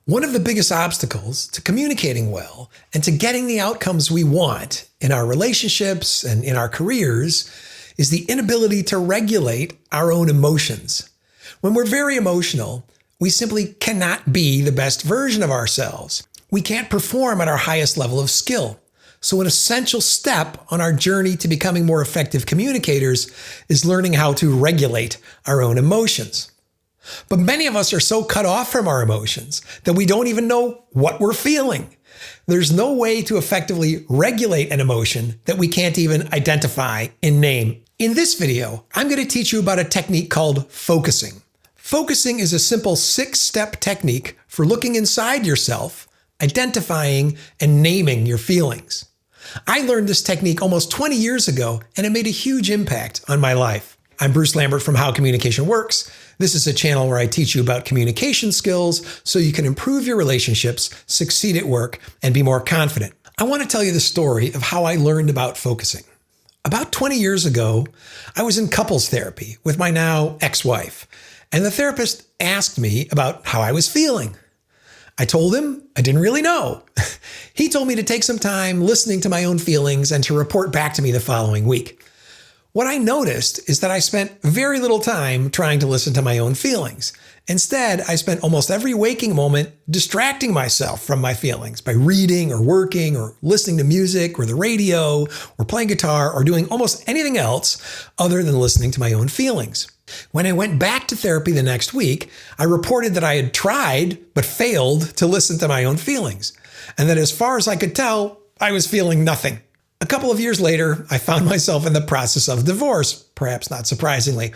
One of the biggest obstacles to communicating well and to getting the outcomes we want in our relationships and in our careers is the inability to regulate our own emotions. When we're very emotional, we simply cannot be the best version of ourselves. We can't perform at our highest level of skill. So an essential step on our journey to becoming more effective communicators is learning how to regulate our own emotions. But many of us are so cut off from our emotions that we don't even know what we're feeling. There's no way to effectively regulate an emotion that we can't even identify and name. In this video, I'm going to teach you about a technique called focusing. Focusing is a simple 6-step technique for looking inside yourself, identifying and naming your feelings. I learned this technique almost 20 years ago, and it made a huge impact on my life. I'm Bruce Lambert from How Communication Works. This is a channel where I teach you about communication skills so you can improve your relationships, succeed at work, and be more confident. I want to tell you the story of how I learned about focusing. About 20 years ago, I was in couples therapy with my now ex-wife, and the therapist asked me about how I was feeling. I told him I didn't really know. He told me to take some time listening to my own feelings and to report back to me the following week. What I noticed is that I spent very little time trying to listen to my own feelings. Instead, I spent almost every waking moment distracting myself from my feelings by reading or working or listening to music or the radio or playing guitar or doing almost anything else other than listening to my own feelings. When I went back to therapy the next week, I reported that I had tried but failed to listen to my own feelings, and that as far as I could tell, I was feeling nothing. A couple of years later, I found myself in the process of divorce, perhaps not surprisingly.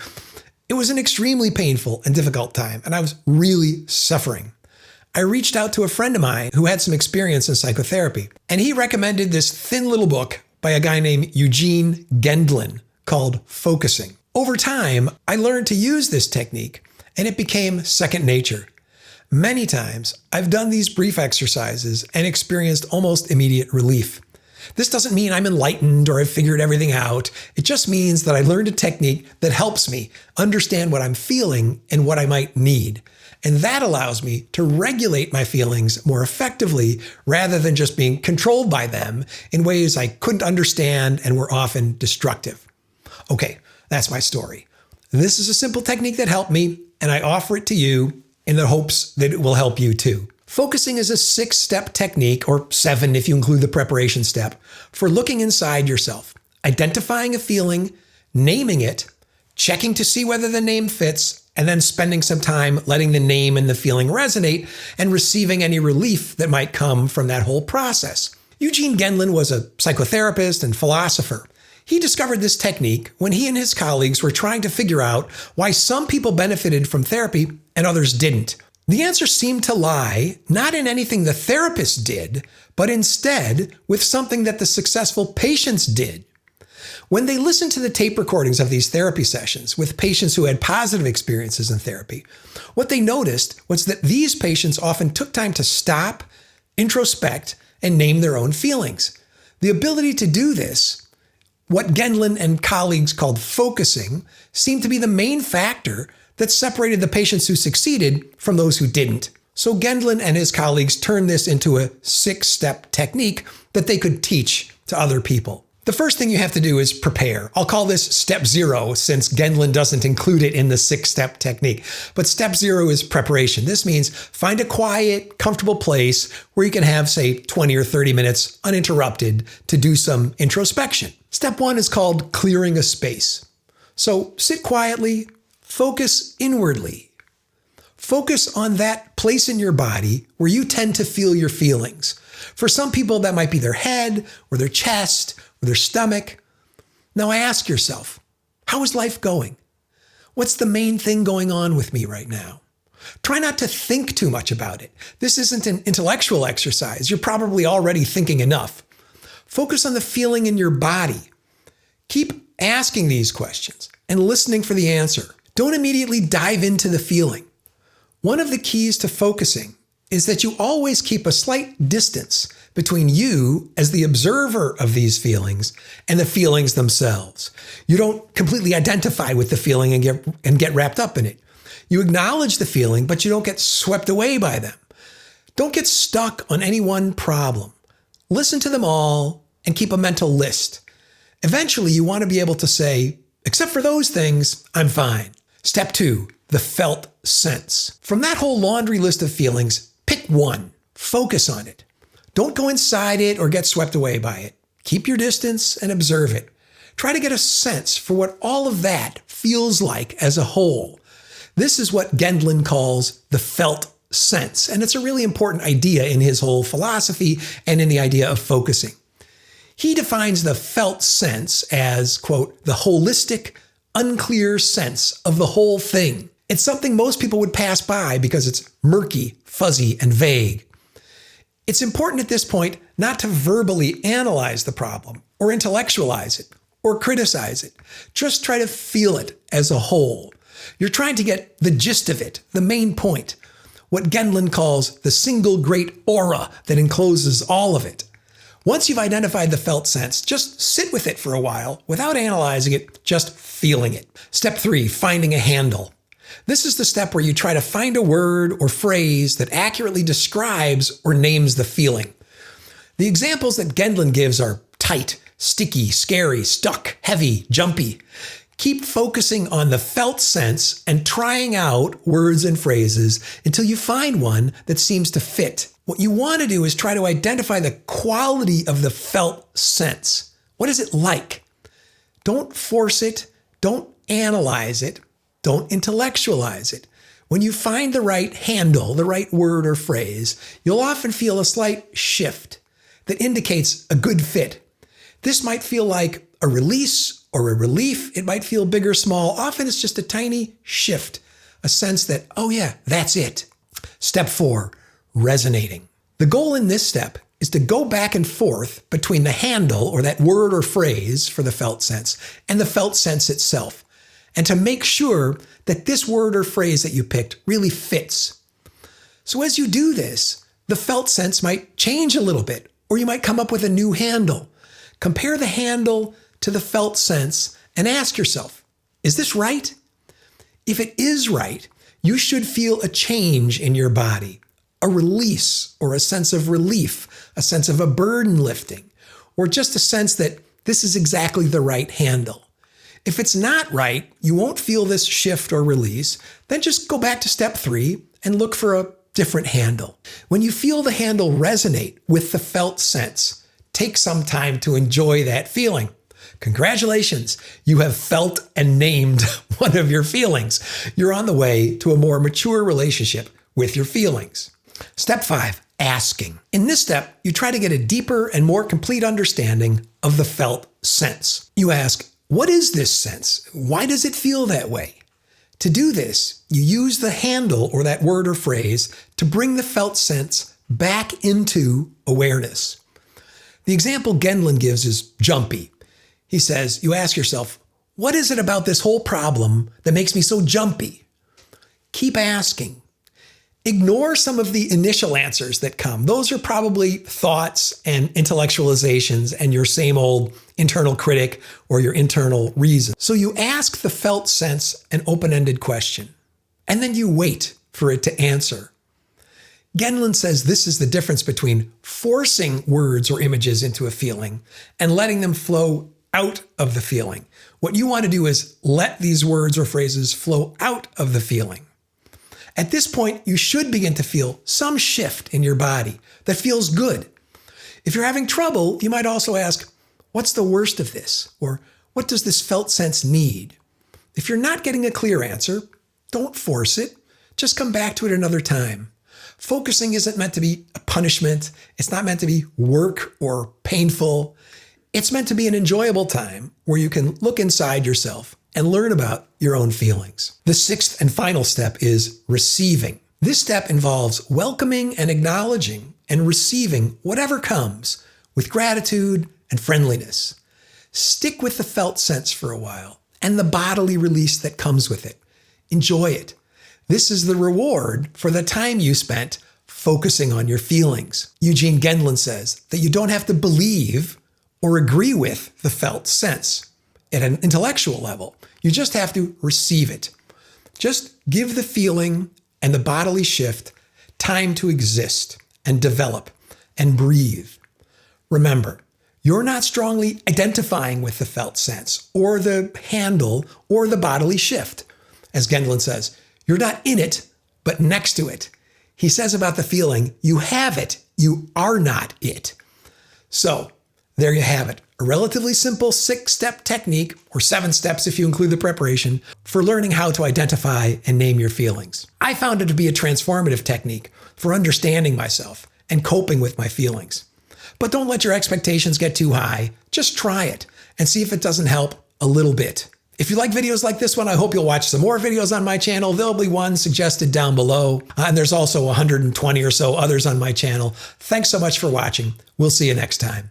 It was an extremely painful and difficult time, and I was really suffering. I reached out to a friend of mine who had some experience in psychotherapy, and he recommended this thin little book by a guy named Eugene Gendlin called Focusing. Over time, I learned to use this technique, and it became second nature. Many times, I've done these brief exercises and experienced almost immediate relief. This doesn't mean I'm enlightened or I've figured everything out. It just means that I learned a technique that helps me understand what I'm feeling and what I might need. And that allows me to regulate my feelings more effectively rather than just being controlled by them in ways I couldn't understand and were often destructive. Okay, that's my story. This is a simple technique that helped me, and I offer it to you in the hopes that it will help you too. Focusing is a 6-step technique, or 7 if you include the preparation step, for looking inside yourself, identifying a feeling, naming it, checking to see whether the name fits, and then spending some time letting the name and the feeling resonate and receiving any relief that might come from that whole process. Eugene Gendlin was a psychotherapist and philosopher. He discovered this technique when he and his colleagues were trying to figure out why some people benefited from therapy and others didn't. The answer seemed to lie not in anything the therapist did, but instead with something that the successful patients did. When they listened to the tape recordings of these therapy sessions with patients who had positive experiences in therapy, what they noticed was that these patients often took time to stop, introspect, and name their own feelings. The ability to do this, what Gendlin and colleagues called focusing, seemed to be the main factor that separated the patients who succeeded from those who didn't. So Gendlin and his colleagues turned this into a 6-step technique that they could teach to other people. The first thing you have to do is prepare. I'll call this step 0 since Gendlin doesn't include it in the 6-step technique. But step 0 is preparation. This means find a quiet, comfortable place where you can have, say, 20 or 30 minutes uninterrupted to do some introspection. Step 1 is called clearing a space. So sit quietly, focus inwardly. Focus on that place in your body where you tend to feel your feelings. For some people, that might be their head or their chest or their stomach. Now ask yourself, how is life going? What's the main thing going on with me right now? Try not to think too much about it. This isn't an intellectual exercise. You're probably already thinking enough. Focus on the feeling in your body. Keep asking these questions and listening for the answer. Don't immediately dive into the feeling. One of the keys to focusing is that you always keep a slight distance between you as the observer of these feelings and the feelings themselves. You don't completely identify with the feeling and get wrapped up in it. You acknowledge the feeling, but you don't get swept away by them. Don't get stuck on any one problem. Listen to them all and keep a mental list. Eventually, you want to be able to say, except for those things, I'm fine. Step 2, the felt sense. From that whole laundry list of feelings, pick one. Focus on it. Don't go inside it or get swept away by it. Keep your distance and observe it. Try to get a sense for what all of that feels like as a whole. This is what Gendlin calls the felt sense, and it's a really important idea in his whole philosophy and in the idea of focusing. He defines the felt sense as, quote, the holistic, unclear sense of the whole thing. It's something most people would pass by because it's murky, fuzzy, and vague. It's important at this point not to verbally analyze the problem or intellectualize it or criticize it. Just try to feel it as a whole. You're trying to get the gist of it, the main point, what Gendlin calls the single great aura that encloses all of it. Once you've identified the felt sense, just sit with it for a while without analyzing it, just feeling it. Step 3, finding a handle. This is the step where you try to find a word or phrase that accurately describes or names the feeling. The examples that Gendlin gives are tight, sticky, scary, stuck, heavy, jumpy. Keep focusing on the felt sense and trying out words and phrases until you find one that seems to fit. What you want to do is try to identify the quality of the felt sense. What is it like? Don't force it. Don't analyze it. Don't intellectualize it. When you find the right handle, the right word or phrase, you'll often feel a slight shift that indicates a good fit. This might feel like a release or a relief. It might feel big or small. Often it's just a tiny shift, a sense that, oh yeah, that's it. Step 4, resonating. The goal in this step is to go back and forth between the handle or that word or phrase for the felt sense and the felt sense itself, and to make sure that this word or phrase that you picked really fits. So as you do this, the felt sense might change a little bit, or you might come up with a new handle. Compare the handle to the felt sense and ask yourself, is this right? If it is right, you should feel a change in your body, a release or a sense of relief, a sense of a burden lifting, or just a sense that this is exactly the right handle. If it's not right, you won't feel this shift or release, then just go back to step 3 and look for a different handle. When you feel the handle resonate with the felt sense, take some time to enjoy that feeling. Congratulations, you have felt and named one of your feelings. You're on the way to a more mature relationship with your feelings. Step 5, asking. In this step, you try to get a deeper and more complete understanding of the felt sense. You ask, what is this sense? Why does it feel that way? To do this, you use the handle or that word or phrase to bring the felt sense back into awareness. The example Gendlin gives is jumpy. He says, you ask yourself, what is it about this whole problem that makes me so jumpy? Keep asking. Ignore some of the initial answers that come. Those are probably thoughts and intellectualizations and your same old internal critic or your internal reason. So you ask the felt sense an open-ended question, and then you wait for it to answer. Gendlin says this is the difference between forcing words or images into a feeling and letting them flow out of the feeling. What you want to do is let these words or phrases flow out of the feeling. At this point, you should begin to feel some shift in your body that feels good. If you're having trouble, you might also ask, what's the worst of this? Or what does this felt sense need? If you're not getting a clear answer, don't force it. Just come back to it another time. Focusing isn't meant to be a punishment. It's not meant to be work or painful. It's meant to be an enjoyable time where you can look inside yourself and learn about your own feelings. The 6th and final step is receiving. This step involves welcoming and acknowledging and receiving whatever comes with gratitude and friendliness. Stick with the felt sense for a while and the bodily release that comes with it. Enjoy it. This is the reward for the time you spent focusing on your feelings. Eugene Gendlin says that you don't have to believe or agree with the felt sense at an intellectual level. You just have to receive it. Just give the feeling and the bodily shift time to exist and develop and breathe. Remember, you're not strongly identifying with the felt sense or the handle or the bodily shift. As Gendlin says, you're not in it, but next to it. He says about the feeling, you have it, you are not it. So there you have it, a relatively simple 6-step technique, or 7 steps if you include the preparation, for learning how to identify and name your feelings. I found it to be a transformative technique for understanding myself and coping with my feelings. But don't let your expectations get too high. Just try it and see if it doesn't help a little bit. If you like videos like this one, I hope you'll watch some more videos on my channel. There'll be one suggested down below. And there's also 120 or so others on my channel. Thanks so much for watching. We'll see you next time.